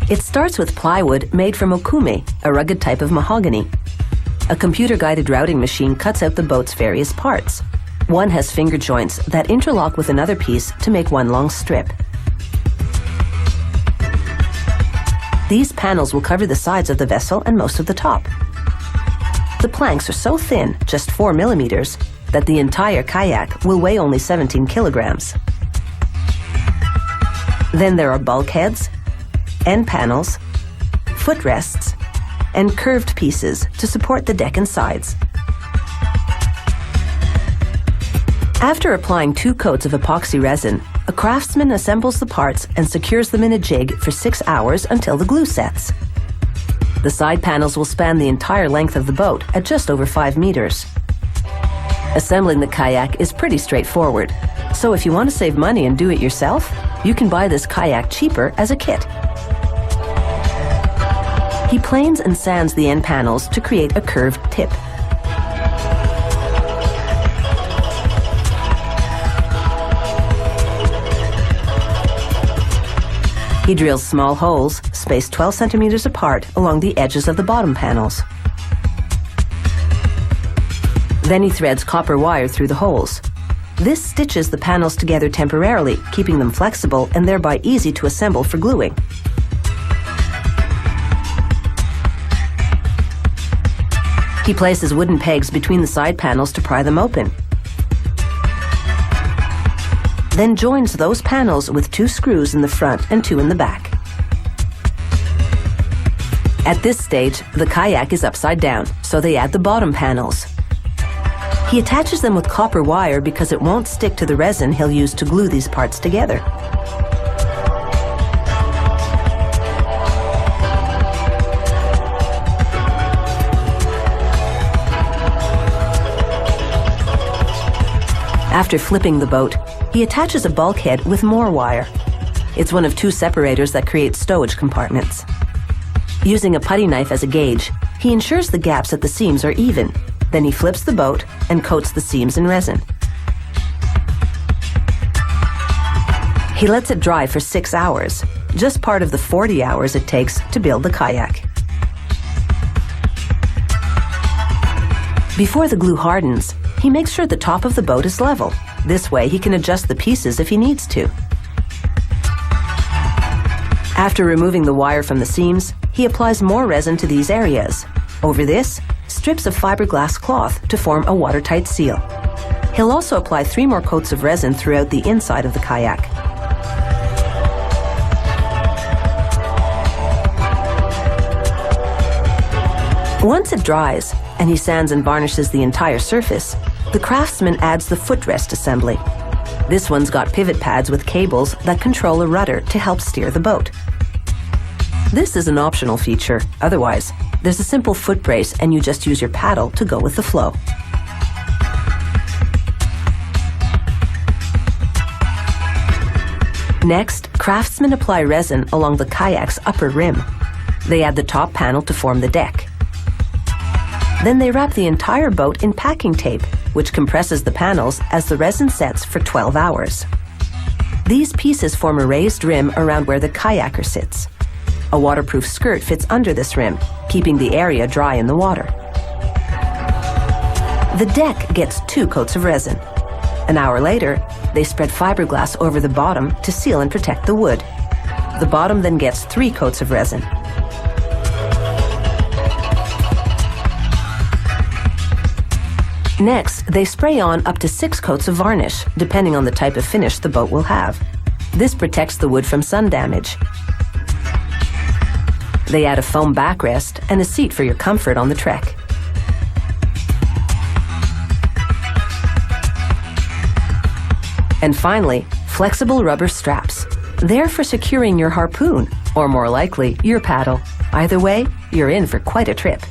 It starts with plywood made from okume, a rugged type of mahogany. A computer-guided routing machine cuts out the boat's various parts. One has finger joints that interlock with another piece to make one long strip. These panels will cover the sides of the vessel and most of the top. The planks are so thin, just 4 millimeters, that the entire kayak will weigh only 17 kilograms. Then there are bulkheads, end panels, footrests, and curved pieces to support the deck and sides. After applying 2 coats of epoxy resin, a craftsman assembles the parts and secures them in a jig for 6 hours until the glue sets. The side panels will span the entire length of the boat at just over 5 meters. Assembling the kayak is pretty straightforward, so if you want to save money and do it yourself, you can buy this kayak cheaper as a kit. He planes and sands the end panels to create a curved tip. He drills small holes, spaced 12 centimeters apart along the edges of the bottom panels. Then he threads copper wire through the holes. This stitches the panels together temporarily, keeping them flexible and thereby easy to assemble for gluing. He places wooden pegs between the side panels to pry them open. Then joins those panels with 2 screws in the front and 2 in the back. At this stage, the kayak is upside down, so they add the bottom panels. He attaches them with copper wire because it won't stick to the resin he'll use to glue these parts together. After flipping the boat, he attaches a bulkhead with more wire. It's one of 2 separators that create stowage compartments. Using a putty knife as a gauge, he ensures the gaps at the seams are even. Then he flips the boat and coats the seams in resin. He lets it dry for 6 hours, just part of the 40 hours it takes to build the kayak. Before the glue hardens, he makes sure the top of the boat is level. This way he can adjust the pieces if he needs to. After removing the wire from the seams, he applies more resin to these areas. Over this, strips of fiberglass cloth to form a watertight seal. He'll also apply 3 more coats of resin throughout the inside of the kayak. Once it dries, and he sands and varnishes the entire surface, the craftsman adds the footrest assembly. This one's got pivot pads with cables that control a rudder to help steer the boat. This is an optional feature. Otherwise, there's a simple foot brace and you just use your paddle to go with the flow. Next, craftsmen apply resin along the kayak's upper rim. They add the top panel to form the deck. Then they wrap the entire boat in packing tape, which compresses the panels as the resin sets for 12 hours. These pieces form a raised rim around where the kayaker sits. A waterproof skirt fits under this rim, keeping the area dry in the water. The deck gets 2 coats of resin. An hour later, they spread fiberglass over the bottom to seal and protect the wood. The bottom then gets 3 coats of resin. Next, they spray on up to 6 coats of varnish, depending on the type of finish the boat will have. This protects the wood from sun damage. They add a foam backrest and a seat for your comfort on the trek. And finally, flexible rubber straps. They're for securing your harpoon, or more likely, your paddle. Either way, you're in for quite a trip.